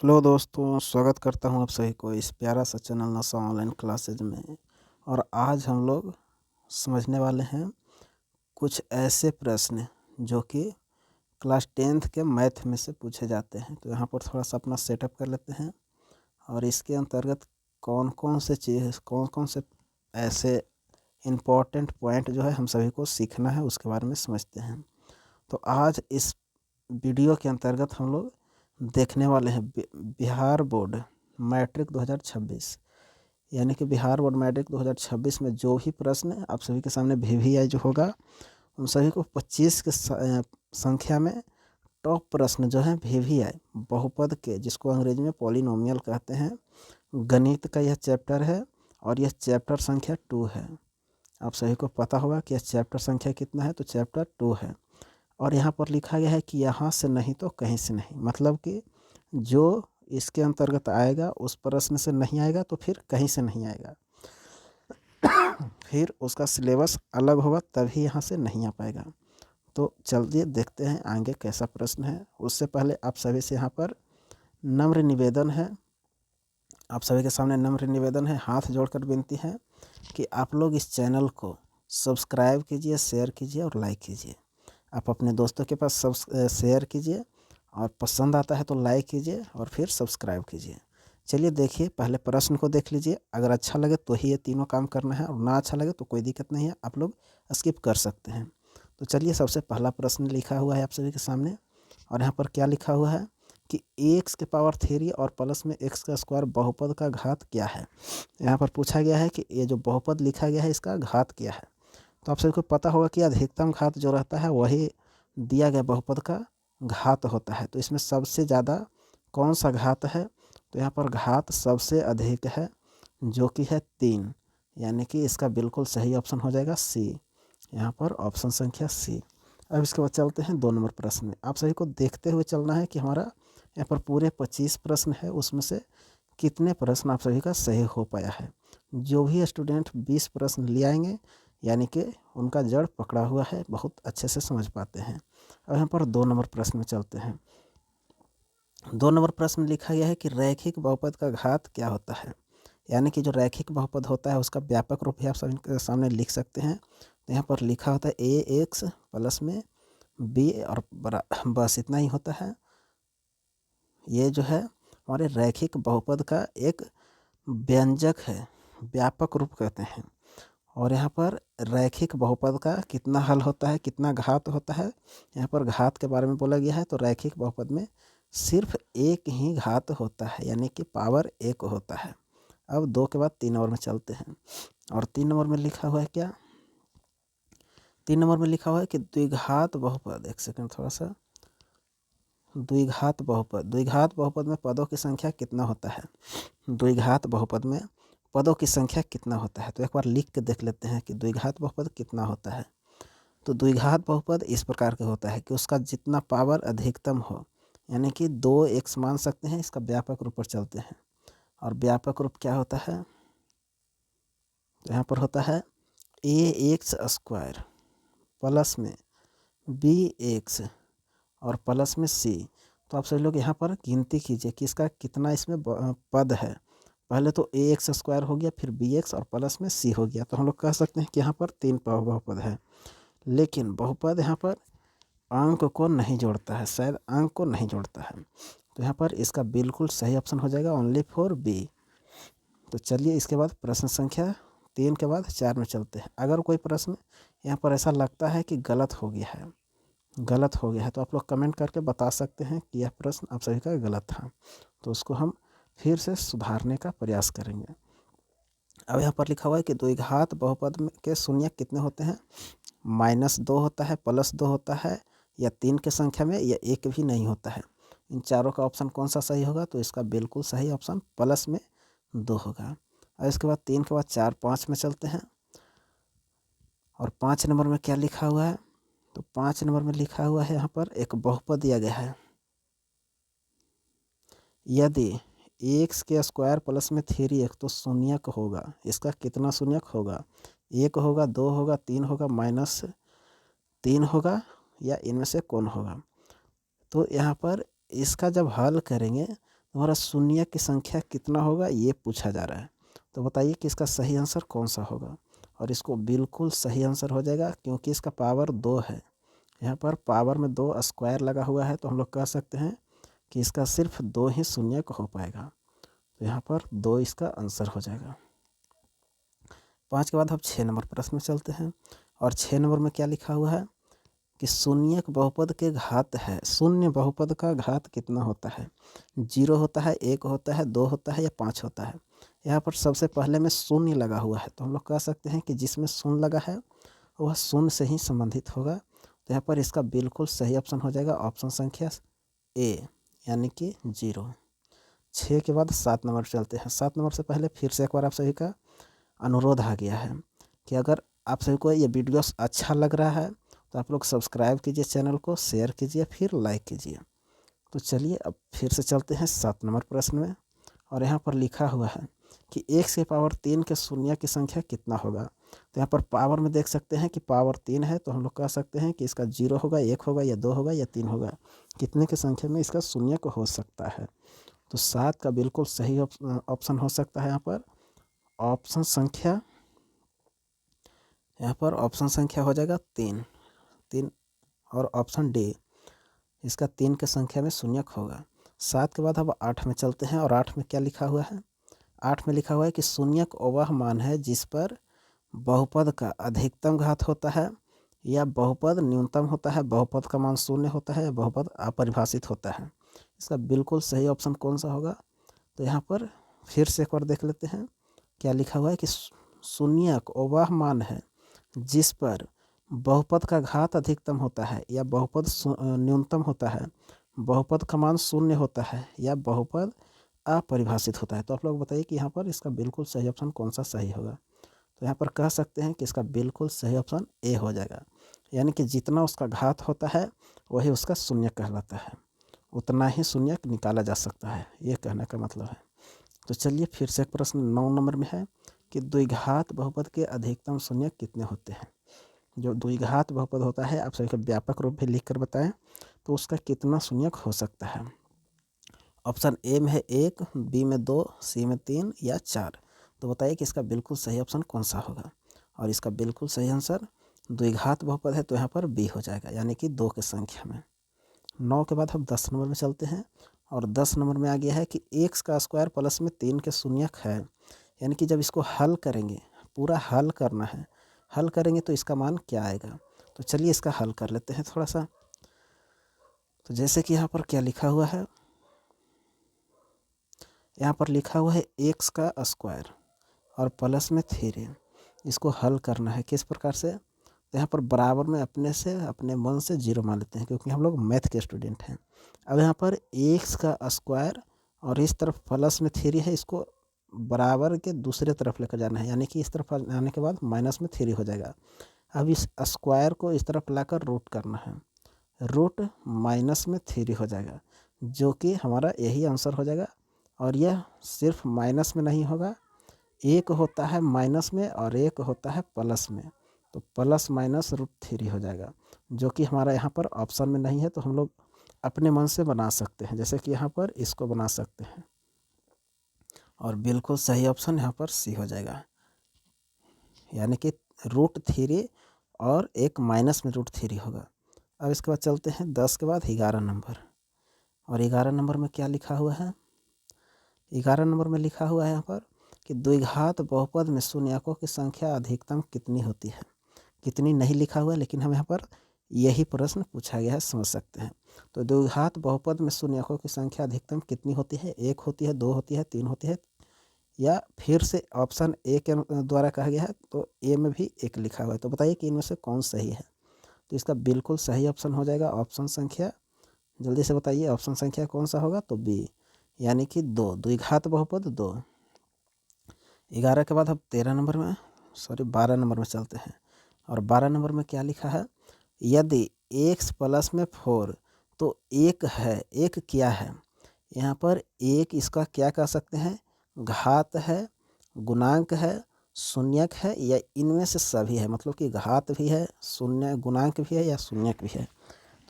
Hello दोस्तों, स्वागत करता हूँ आप सभी को इस प्यारा सा चैनल नशा ऑनलाइन क्लासेज में। और आज हम लोग समझने वाले हैं कुछ ऐसे प्रश्न जो कि क्लास 10th के मैथ में से पूछे जाते हैं। तो यहाँ पर थोड़ा सा अपना सेटअप कर लेते हैं और इसके अंतर्गत कौन कौन से ऐसे इम्पोर्टेंट पॉइंट जो है हम सभी को सीखना है उसके बारे में समझते हैं। तो आज इस वीडियो के अंतर्गत हम लोग देखने वाले हैं बिहार बोर्ड मैट्रिक 2026, यानी कि बिहार बोर्ड मैट्रिक 2026 में जो भी प्रश्न आप सभी के सामने VVI जो होगा उन सभी को 25 के संख्या में टॉप प्रश्न जो है VVI बहुपद के, जिसको अंग्रेजी में पॉलिनोमियल कहते हैं, गणित का यह चैप्टर है और यह चैप्टर संख्या 2 है। आप सभी को पता होगा कि यह चैप्टर संख्या कितना है, तो चैप्टर 2 है। और यहाँ पर लिखा गया है कि यहाँ से नहीं तो कहीं से नहीं, मतलब कि जो इसके अंतर्गत आएगा उस प्रश्न से नहीं आएगा तो फिर कहीं से नहीं आएगा, फिर उसका सिलेबस अलग होगा तभी यहाँ से नहीं आ पाएगा। तो चलिए देखते हैं आगे कैसा प्रश्न है। उससे पहले आप सभी से यहाँ पर नम्र निवेदन है, आप सभी के सामने नम्र निवेदन है, हाथ जोड़कर विनती है कि आप लोग इस चैनल को सब्सक्राइब कीजिए, शेयर कीजिए और लाइक कीजिए। आप अपने दोस्तों के पास शेयर कीजिए और पसंद आता है तो लाइक कीजिए और फिर सब्सक्राइब कीजिए। चलिए देखिए, पहले प्रश्न को देख लीजिए। अगर अच्छा लगे तो ही ये तीनों काम करना है और ना अच्छा लगे तो कोई दिक्कत नहीं है, आप लोग स्किप कर सकते हैं। तो चलिए, सबसे पहला प्रश्न लिखा हुआ है आप सभी के सामने और यहाँ पर क्या लिखा हुआ है कि x के पावर 3 और प्लस में x का स्क्वायर बहुपद का घात क्या है। यहाँ पर पूछा गया है कि ये जो बहुपद लिखा गया है इसका घात क्या है। तो आप सभी को पता होगा कि अधिकतम घात जो रहता है वही दिया गया बहुपद का घात होता है। तो इसमें सबसे ज़्यादा कौन सा घात है, तो यहाँ पर घात सबसे अधिक है जो कि है 3, यानी कि इसका बिल्कुल सही ऑप्शन हो जाएगा सी। यहाँ पर ऑप्शन संख्या सी। अब इसके बाद चलते हैं 2 नंबर प्रश्न में। आप सभी को देखते हुए चलना है कि हमारा यहाँ पर पूरे 25 प्रश्न है, उसमें से कितने प्रश्न आप सभी का सही हो पाया है। जो भी स्टूडेंट 20 प्रश्न ले आएंगे यानी कि उनका जड़ पकड़ा हुआ है, बहुत अच्छे से समझ पाते हैं। अब यहाँ पर 2 नंबर प्रश्न में चलते हैं। 2 नंबर प्रश्न में लिखा गया है कि रैखिक बहुपद का घात क्या होता है, यानी कि जो रैखिक बहुपद होता है उसका व्यापक रूप भी आप सबके सामने लिख सकते हैं। तो यहाँ पर लिखा होता है AX प्लस में B और बस इतना ही होता है। ये जो है हमारे रैखिक बहुपद का एक व्यंजक है, व्यापक रूप कहते हैं। और यहाँ पर रैखिक बहुपद का कितना हल होता है, कितना घात होता है, यहाँ पर घात के बारे में बोला गया है। तो रैखिक बहुपद में सिर्फ एक ही घात होता है, यानी कि पावर 1 होता है। अब 2 के बाद 3 नंबर में चलते हैं और 3 नंबर में लिखा हुआ है क्या, 3 नंबर में लिखा हुआ है कि द्विघात बहुपद, एक सेकंड थोड़ा सा, द्विघात बहुपद में पदों की संख्या कितना होता है, द्विघात बहुपद में पदों की संख्या कितना होता है। तो एक बार लिख के देख लेते हैं कि द्विघात बहुपद कितना होता है। तो द्विघात बहुपद इस प्रकार के होता है कि उसका जितना पावर अधिकतम हो, यानी कि 2x मान सकते हैं। इसका व्यापक रूप पर चलते हैं और व्यापक रूप क्या होता है, तो यहाँ पर होता है AX स्क्वायर प्लस में BX और प्लस में C। तो आप सभी लोग यहाँ पर गिनती कीजिए कि इसका कितना इसमें पद है। पहले तो AX स्क्वायर हो गया, फिर BX और प्लस में C हो गया। तो हम लोग कह सकते हैं कि यहाँ पर 3 बहुपद है, लेकिन बहुपद यहाँ पर अंक को नहीं जोड़ता है, शायद अंक को नहीं जोड़ता है। तो यहाँ पर इसका बिल्कुल सही ऑप्शन हो जाएगा ओनली फॉर B। तो चलिए इसके बाद प्रश्न संख्या 3 के बाद 4 में चलते हैं। अगर कोई प्रश्न यहाँ पर ऐसा लगता है कि गलत हो गया है तो आप लोग कमेंट करके बता सकते हैं कि यह प्रश्न आप सभी का गलत था, तो उसको हम फिर से सुधारने का प्रयास करेंगे। अब यहाँ पर लिखा हुआ है कि द्विघात बहुपद के शून्य कितने होते हैं, -2 होता है, +2 होता है, या 3 के संख्या में, या 1 भी नहीं होता है। इन चारों का ऑप्शन कौन सा सही होगा, तो इसका बिल्कुल सही ऑप्शन +2 होगा। और इसके बाद 3 के बाद 4 5 में चलते हैं और 5 नंबर में क्या लिखा हुआ है, तो 5 नंबर में लिखा हुआ है यहाँ पर एक बहुपद दिया गया है। यदि x के स्क्वायर प्लस में 3x तो शून्यक होगा, इसका कितना शून्यक होगा, 1 होगा, 2 होगा, 3 होगा, -3 होगा, या इनमें से कौन होगा। तो यहाँ पर इसका जब हल करेंगे तो तुम्हारा शून्य की संख्या कितना होगा ये पूछा जा रहा है। तो बताइए कि इसका सही आंसर कौन सा होगा। और इसको बिल्कुल सही आंसर हो जाएगा क्योंकि इसका पावर 2 है। यहाँ पर पावर में 2 स्क्वायर लगा हुआ है तो हम लोग कह सकते हैं कि इसका सिर्फ 2 ही शून्य हो पाएगा। तो यहाँ पर 2 इसका आंसर हो जाएगा। 5 के बाद हम 6 नंबर प्रश्न में चलते हैं। और 6 नंबर में क्या लिखा हुआ है कि शून्यक बहुपद के घात है। शून्य बहुपद का घात कितना होता है? 0 होता है, 1 होता है, 2 होता है या 5 होता है। यहाँ पर सबसे पहले में शून्य लगा हुआ है तो हम लोग कह सकते हैं कि जिसमें शून्य लगा है वह शून्य से ही संबंधित होगा। तो यहाँ पर इसका बिल्कुल सही ऑप्शन हो जाएगा ऑप्शन संख्या ए यानी कि 0। 6 के बाद 7 नंबर चलते हैं। 7 नंबर से पहले फिर से एक बार आप सभी का अनुरोध आ गया है कि अगर आप सभी को ये वीडियो अच्छा लग रहा है तो आप लोग सब्सक्राइब कीजिए, चैनल को शेयर कीजिए, फिर लाइक कीजिए। तो चलिए अब फिर से चलते हैं 7 नंबर प्रश्न में। और यहाँ पर लिखा हुआ है कि 1 से पावर 3 के शून्य की संख्या कितना होगा। तो यहाँ पर पावर में देख सकते हैं कि पावर 3 है तो हम लोग कह सकते हैं कि इसका 0 होगा, 1 होगा या 2 होगा या 3 होगा। कितने की संख्या में इसका शून्य को हो सकता है। तो 7 का बिल्कुल सही ऑप्शन हो सकता है। यहाँ पर ऑप्शन संख्या हो जाएगा 3 और ऑप्शन डी इसका 3 के संख्या में शून्यक होगा। 7 के बाद अब 8 में चलते हैं। और 8 में क्या लिखा हुआ है? 8 में लिखा हुआ है कि शून्यक वह मान है जिस पर बहुपद का अधिकतम घात होता है या बहुपद न्यूनतम होता है, बहुपद का मान 0 होता है या बहुपद अपरिभाषित होता है। इसका बिल्कुल सही ऑप्शन कौन सा होगा? तो यहाँ पर फिर से एक बार देख लेते हैं क्या लिखा हुआ है कि शून्यक वह मान है जिस पर बहुपद का घात अधिकतम होता है या बहुपद न्यूनतम होता है, बहुपद का मान 0 होता है या बहुपद अपरिभाषित होता है। तो आप लोग बताइए कि यहाँ पर इसका बिल्कुल सही ऑप्शन कौन सा सही होगा। तो यहाँ पर कह सकते हैं कि इसका बिल्कुल सही ऑप्शन ए हो जाएगा। यानी कि जितना उसका घात होता है वही उसका शून्य कहलाता है, उतना ही शून्य निकाला जा सकता है, ये कहने का मतलब है। तो चलिए फिर से एक प्रश्न 9 नंबर में है कि द्विघात बहुपद के अधिकतम शून्य कितने होते हैं। जो द्विघात बहुपद होता है आप सभी को व्यापक रूप में लिख कर बताएं तो उसका कितना शून्यक हो सकता है। ऑप्शन ए में है 1, बी में 2, सी में 3 या 4। तो बताइए कि इसका बिल्कुल सही ऑप्शन कौन सा होगा। और इसका बिल्कुल सही आंसर द्विघात बहुपद है तो यहाँ पर बी हो जाएगा यानी कि 2 की संख्या में। 9 के बाद हम 10 नंबर में चलते हैं। और 10 नंबर में आ गया है कि x का स्क्वायर प्लस में 3 के शून्यक है। यानी कि जब इसको हल करेंगे, पूरा हल करना है, हल करेंगे तो इसका मान क्या आएगा। तो चलिए इसका हल कर लेते हैं थोड़ा सा। तो जैसे कि यहाँ पर क्या लिखा हुआ है, यहाँ पर लिखा हुआ है x का स्क्वायर और प्लस में 3। इसको हल करना है किस प्रकार से। तो यहाँ पर बराबर में अपने मन से 0 मान लेते हैं क्योंकि हम लोग मैथ के स्टूडेंट हैं। अब यहाँ पर x का स्क्वायर और इस तरफ प्लस में 3 है, इसको बराबर के दूसरे तरफ लेकर जाना है यानी कि इस तरफ आने के बाद माइनस में 3 हो जाएगा। अब इस स्क्वायर को इस तरफ लाकर रूट करना है, रूट माइनस में 3 हो जाएगा जो कि हमारा यही आंसर हो जाएगा। और यह सिर्फ माइनस में नहीं होगा, एक होता है माइनस में और एक होता है प्लस में। तो प्लस माइनस √3 हो जाएगा जो कि हमारा यहाँ पर ऑप्शन में नहीं है। तो हम लोग अपने मन से बना सकते हैं, जैसे कि यहाँ पर इसको बना सकते हैं। और बिल्कुल सही ऑप्शन यहाँ पर सी हो जाएगा यानी कि √3 और एक माइनस में √3 होगा। अब इसके बाद चलते हैं 10 के बाद 11 नंबर। और 11 नंबर में क्या लिखा हुआ है? 11 नंबर में लिखा हुआ है यहाँ पर कि द्विघात बहुपद में शून्यकों की संख्या अधिकतम कितनी होती है। कितनी नहीं लिखा हुआ है लेकिन हम यहाँ पर यही प्रश्न पूछा गया है, समझ सकते हैं। तो द्विघात बहुपद में शून्यकों की संख्या अधिकतम कितनी होती है? 1 होती है, 2 होती है, 3 होती है या फिर से ऑप्शन ए के द्वारा कहा गया है तो ए में भी 1 लिखा हुआ है। तो बताइए कि इनमें से कौन सही है। तो इसका बिल्कुल सही ऑप्शन हो जाएगा ऑप्शन संख्या, जल्दी से बताइए ऑप्शन संख्या कौन सा होगा। तो बी यानी कि 2, द्विघात बहुपद 2। 11 के बाद अब 12 नंबर में चलते हैं। और 12 नंबर में क्या लिखा है? यदि x प्लस में 4 तो 1 है, 1 क्या है? यहाँ पर 1 इसका क्या कह सकते हैं? घात है, गुणांक है, शून्यक है या इनमें से सभी है। मतलब कि घात भी है, शून्य गुणांक भी है या शून्यक भी है।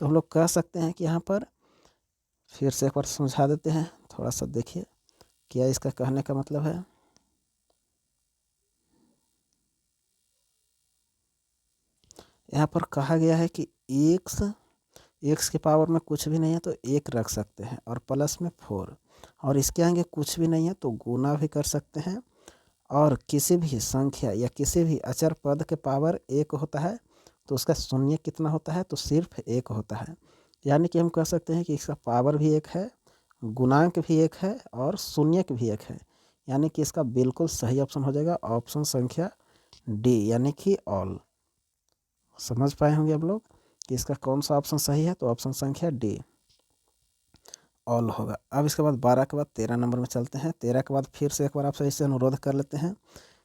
तो हम लोग कह सकते हैं कि यहाँ पर फिर से एक बार समझा देते हैं थोड़ा सा देखिए क्या इसका कहने का मतलब है। यहाँ पर कहा गया है कि एक्स के पावर में कुछ भी नहीं है तो एक रख सकते हैं और प्लस में 4, और इसके आगे कुछ भी नहीं है तो गुना भी कर सकते हैं, और किसी भी संख्या या किसी भी अचर पद के पावर एक होता है तो उसका शून्य कितना होता है, तो सिर्फ एक होता है। यानी कि हम कह सकते हैं कि इसका पावर भी एक है, गुणांक भी एक है और शून्यक भी एक है। यानी कि इसका बिल्कुल सही ऑप्शन हो जाएगा ऑप्शन संख्या डी, यानी कि ऑल। समझ पाए होंगे आप लोग कि इसका कौन सा ऑप्शन सही है, तो ऑप्शन संख्या डी ऑल होगा। अब इसके बाद 12 के बाद 13 नंबर में चलते हैं। 13 के बाद फिर से एक बार आप सही से अनुरोध कर लेते हैं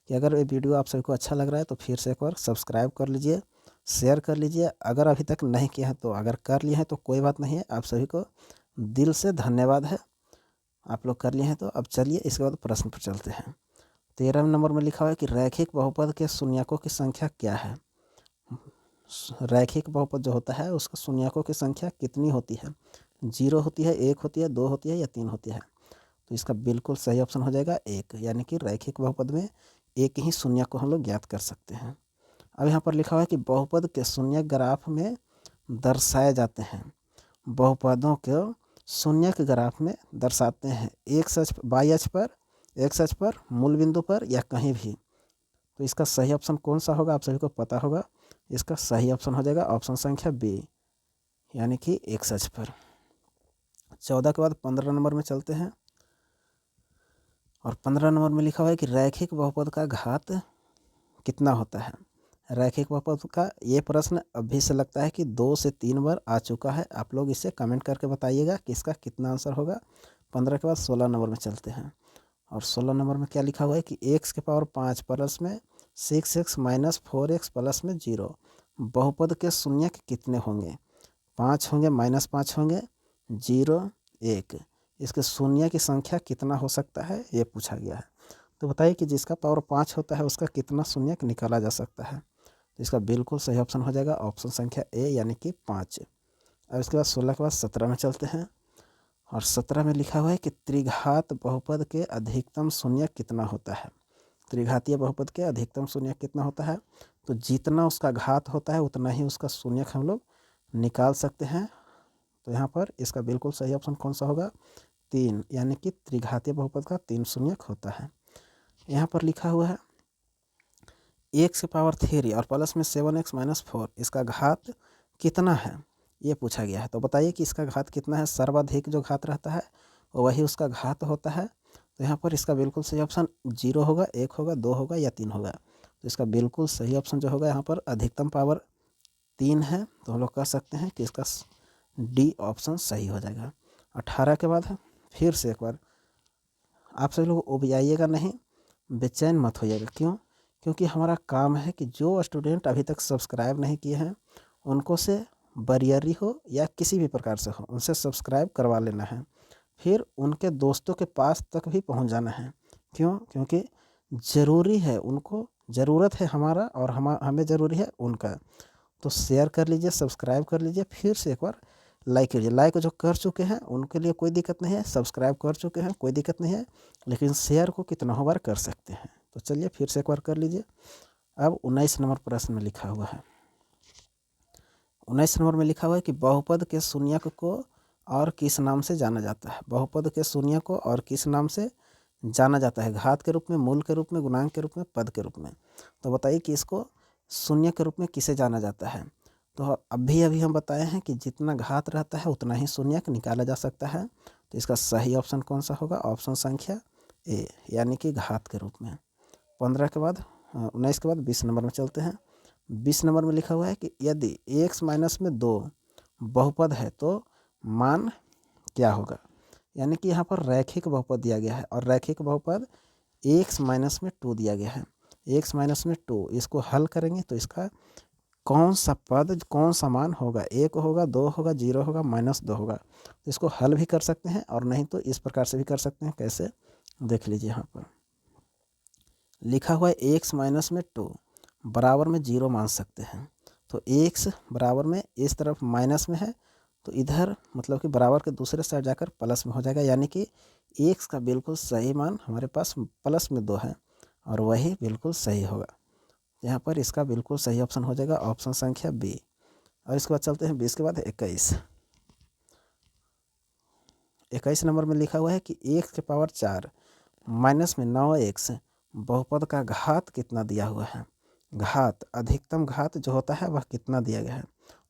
कि अगर ये वीडियो आप सभी को अच्छा लग रहा है तो फिर से एक बार सब्सक्राइब कर लीजिए, शेयर कर लीजिए। अगर अभी तक नहीं किया है तो अगर कर लिए हैं तो कोई बात नहीं है, आप सभी को दिल से धन्यवाद है, आप लोग कर लिए हैं। तो अब चलिए इसके बाद प्रश्न पर चलते हैं। 13 नंबर में लिखा हुआ है कि रैखिक बहुपद के शून्यकों की संख्या क्या है। रैखिक बहुपद जो होता है उसका शून्यकों की संख्या कितनी होती है, 0 होती है, 1 होती है, 2 होती है या 3 होती है। तो इसका बिल्कुल सही ऑप्शन हो जाएगा 1, यानी कि रैखिक बहुपद में एक ही शून्य को हम लोग ज्ञात कर सकते हैं। अब यहाँ पर लिखा हुआ है कि बहुपद के शून्य ग्राफ में दर्शाए जाते हैं। बहुपदों को शून्य के ग्राफ में दर्शाते हैं एक्स अक्ष, वाई अक्ष पर, एक्स अक्ष पर, मूल बिंदु पर या कहीं भी। तो इसका सही ऑप्शन कौन सा होगा, आप सभी को पता होगा। इसका सही ऑप्शन हो जाएगा ऑप्शन संख्या बी, यानी कि एक्स अक्ष पर। 14 के बाद 15 नंबर में चलते हैं, और 15 नंबर में लिखा हुआ है कि रैखिक बहुपद का घात कितना होता है। रैखिक बहुपद का ये प्रश्न अभी से लगता है कि 2 से 3 बार आ चुका है। आप लोग इसे कमेंट करके बताइएगा कि इसका कितना आंसर होगा। 15 के बाद 16 नंबर में चलते हैं, और 16 नंबर में क्या लिखा हुआ है कि एक्स के पावर 5 प्लस में 6x माइनस 4x प्लस में 0 बहुपद के शून्यक कितने होंगे। 5 होंगे, -5 होंगे, 0, 1। इसके शून्य की संख्या कितना हो सकता है ये पूछा गया है। तो बताइए कि जिसका पावर 5 होता है उसका कितना शून्य निकाला जा सकता है। तो इसका बिल्कुल सही ऑप्शन हो जाएगा ऑप्शन संख्या ए, यानी कि 5। अब इसके बाद 16 के बाद 17 में चलते हैं, और 17 में लिखा हुआ है कि त्रिघात बहुपद के अधिकतम शून्य कितना होता है। त्रिघातीय बहुपद के अधिकतम शून्य कितना होता है, तो जितना उसका घात होता है उतना ही उसका शून्य हम लोग निकाल सकते हैं। तो यहाँ पर इसका बिल्कुल सही ऑप्शन कौन सा होगा, 3, यानी कि त्रिघातीय बहुपद का 3 शून्य होता है। यहाँ पर लिखा हुआ है एक्स की पावर 3 और प्लस में 7x माइनस 4 इसका घात कितना है ये पूछा गया है। तो बताइए कि इसका घात कितना है। सर्वाधिक जो घात रहता है वही उसका घात होता है। तो यहाँ पर इसका बिल्कुल सही ऑप्शन 0 होगा, 1 होगा, 2 होगा या 3 होगा। तो इसका बिल्कुल सही ऑप्शन जो होगा यहाँ पर अधिकतम पावर 3 है। तो हम लोग कह सकते हैं कि इसका डी ऑप्शन सही हो जाएगा। 18 के बाद फिर से एक बार आप सभी लोग उबियाइएगा नहीं, बेचैन मत होइएगा। क्यों? क्योंकि हमारा काम है कि जो स्टूडेंट अभी तक सब्सक्राइब नहीं किए हैं उनको से बरियरी हो या किसी भी प्रकार से हो उनसे सब्सक्राइब करवा लेना है, फिर उनके दोस्तों के पास तक भी पहुंच जाना है। क्यों? क्योंकि ज़रूरी है, उनको ज़रूरत है हमारा और हमें ज़रूरी है उनका। तो शेयर कर लीजिए, सब्सक्राइब कर लीजिए, फिर से एक बार लाइक कीजिए। लाइक जो कर चुके हैं उनके लिए कोई दिक्कत नहीं है, सब्सक्राइब कर चुके हैं कोई दिक्कत नहीं है, लेकिन शेयर को कितना बार कर सकते हैं। तो चलिए फिर से एक बार कर लीजिए। अब 19 नंबर प्रश्न में लिखा हुआ है, 19 नंबर में लिखा हुआ है कि बहुपद के शून्यक को और किस नाम से जाना जाता है। बहुपद के शून्य को और किस नाम से जाना जाता है, घात के रूप में, मूल के रूप में, गुणांक के रूप में, पद के रूप में। तो बताइए कि इसको शून्य के रूप में किसे जाना जाता है। तो अभी हम बताए हैं कि जितना घात रहता है उतना ही शून्यक निकाला जा सकता है। तो इसका सही ऑप्शन कौन सा होगा, ऑप्शन संख्या ए, यानी कि घात के रूप में। 15 के बाद 19 के बाद 20 नंबर में चलते हैं। 20 नंबर में लिखा हुआ है कि यदि x माइनस में 2 बहुपद है तो मान क्या होगा। यानी कि यहाँ पर रैखिक बहुपद दिया गया है और रैखिक बहुपद x माइनस में 2 दिया गया है। x माइनस में 2 इसको हल करेंगे तो इसका कौन सा पद, कौन सा मान होगा, 1 होगा, 2 होगा, 0 होगा, -2 होगा। तो इसको हल भी कर सकते हैं और नहीं तो इस प्रकार से भी कर सकते हैं। कैसे, देख लीजिए। यहाँ पर लिखा हुआ है x माइनस में 2 बराबर में 0 मान सकते हैं। तो x बराबर में इस तरफ माइनस में है तो इधर मतलब कि बराबर के दूसरे साइड जाकर प्लस में हो जाएगा, यानी कि एक्स का बिल्कुल सही मान हमारे पास प्लस में 2 है और वही बिल्कुल सही होगा। यहाँ पर इसका बिल्कुल सही ऑप्शन हो जाएगा ऑप्शन संख्या बी। और इसके बाद चलते हैं 20 के बाद 21। 21 नंबर में लिखा हुआ है कि एक्स के पावर 4 माइनस में 9x बहुपद का घात कितना दिया हुआ है। घात, अधिकतम घात जो होता है वह कितना दिया गया है।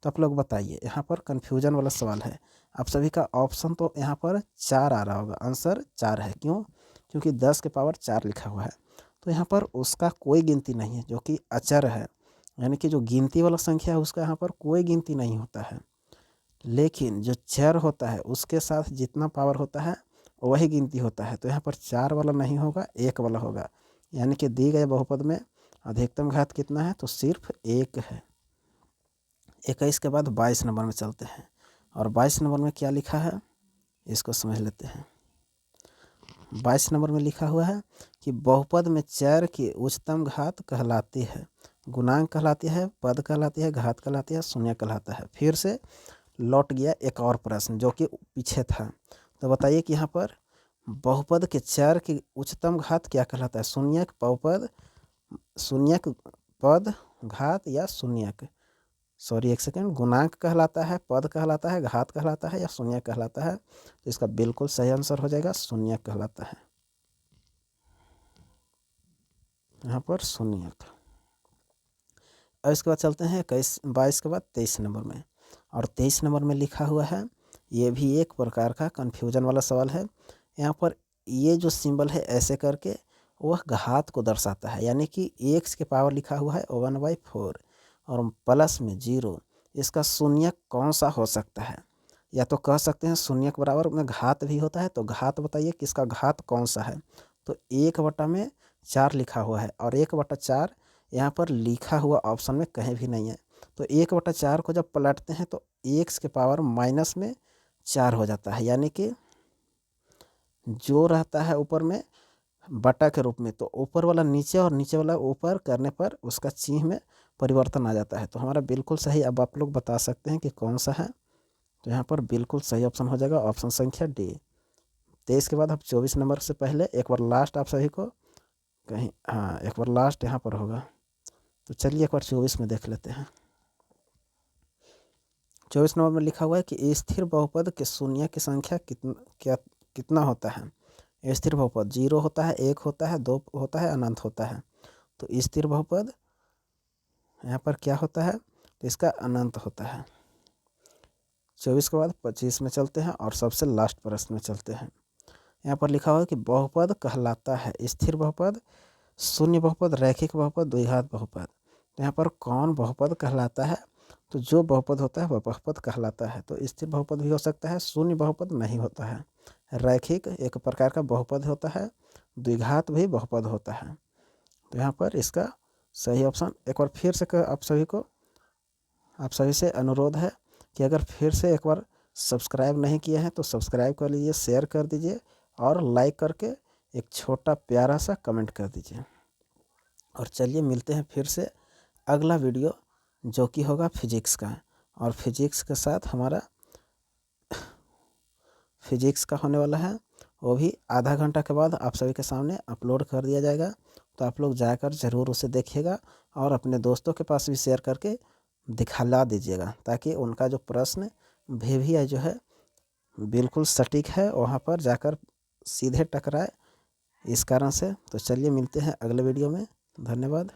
तो आप लोग बताइए, यहाँ पर कन्फ्यूजन वाला सवाल है। आप सभी का ऑप्शन तो यहाँ पर 4 आ रहा होगा, आंसर 4 है। क्यों? क्योंकि 10 के पावर 4 लिखा हुआ है। तो यहाँ पर उसका कोई गिनती नहीं है, जो कि अचर है, यानी कि जो गिनती वाला संख्या है उसका यहाँ पर कोई गिनती नहीं होता है। लेकिन जो चर होता है उसके साथ जितना पावर होता है वही गिनती होता है। तो यहाँ पर 4 वाला नहीं होगा, 1 वाला होगा। यानी कि दी गए बहुपद में अधिकतम घात कितना है, तो सिर्फ 1 है। 21 के बाद 22 नंबर में चलते हैं। और 22 नंबर में क्या लिखा है इसको समझ लेते हैं। 22 नंबर में लिखा हुआ है कि बहुपद में चर की उच्चतम घात कहलाती है, गुणांक कहलाती है, पद कहलाती है, घात कहलाती है, शून्य कहलाता है। फिर से लौट गया एक और प्रश्न जो कि पीछे था। तो बताइए कि यहाँ पर बहुपद के चर की उच्चतम घात क्या कहलाता है। शून्यक, बहुपद, शून्यक, पद, घात या शून्यक, सॉरी एक सेकेंड, गुणांक कहलाता है, पद कहलाता है, घात कहलाता है या शून्य कहलाता है। तो इसका बिल्कुल सही आंसर हो जाएगा शून्य कहलाता है। यहाँ पर शून्य। और इसके बाद चलते हैं 22 के बाद 23 नंबर में। और 23 नंबर में लिखा हुआ है, ये भी एक प्रकार का कन्फ्यूजन वाला सवाल है। यहाँ पर ये जो सिंबल है ऐसे करके वह घात को दर्शाता है, यानी कि एक्स के पावर लिखा हुआ है 1/4 और प्लस में 0। इसका शून्यक कौन सा हो सकता है? या तो कह सकते हैं शून्यक बराबर में घात भी होता है। तो घात बताइए कि इसका घात कौन सा है। तो 1/4 लिखा हुआ है और 1/4 यहाँ पर लिखा हुआ ऑप्शन में कहीं भी नहीं है। तो 1/4 को जब पलटते हैं तो एक्स के पावर माइनस में 4 हो जाता है, यानी कि जो रहता है ऊपर में बटा के रूप में, तो ऊपर वाला नीचे और नीचे वाला ऊपर करने पर उसका चिन्ह में परिवर्तन आ जाता है। तो हमारा बिल्कुल सही, अब आप लोग बता सकते हैं कि कौन सा है। तो यहाँ पर बिल्कुल सही ऑप्शन हो जाएगा ऑप्शन संख्या डी। 23 के बाद अब 24 नंबर से पहले एक बार लास्ट आप सभी को कहीं, हाँ एक बार लास्ट यहाँ पर होगा। तो चलिए एक बार 24 में देख लेते हैं। 24 नंबर में लिखा हुआ है कि स्थिर बहुपद के शून्य की संख्या कितना होता है। स्थिर बहुपद 0 होता है, 1 होता है, 2 होता है, अनंत होता है। तो स्थिर बहुपद यहाँ पर क्या होता है, तो इसका अनंत होता है। 24 के बाद 25 में चलते हैं और सबसे लास्ट प्रश्न में चलते हैं। यहाँ पर लिखा हुआ है कि बहुपद कहलाता है स्थिर बहुपद, शून्य बहुपद, रैखिक बहुपद, द्विघात बहुपद। तो यहाँ पर कौन बहुपद कहलाता है? तो जो बहुपद होता है वह बहुपद कहलाता है। तो स्थिर बहुपद भी हो सकता है, शून्य बहुपद नहीं होता है, रैखिक एक प्रकार का बहुपद होता है, द्विघात भी बहुपद होता है। तो यहाँ पर इसका सही ऑप्शन एक बार फिर से आप सभी से अनुरोध है कि अगर फिर से एक बार सब्सक्राइब नहीं किए हैं तो सब्सक्राइब कर लीजिए, शेयर कर दीजिए और लाइक करके एक छोटा प्यारा सा कमेंट कर दीजिए। और चलिए मिलते हैं फिर से अगला वीडियो जो कि होगा फिजिक्स का। और फिजिक्स के साथ हमारा फिजिक्स का होने वाला है, वो भी आधा घंटा के बाद आप सभी के सामने अपलोड कर दिया जाएगा। तो आप लोग जाकर ज़रूर उसे देखिएगा और अपने दोस्तों के पास भी शेयर करके दिखला दीजिएगा, ताकि उनका जो प्रश्न भी जो है बिल्कुल सटीक है, वहाँ पर जाकर सीधे टकराए इस कारण से। तो चलिए मिलते हैं अगले वीडियो में। धन्यवाद।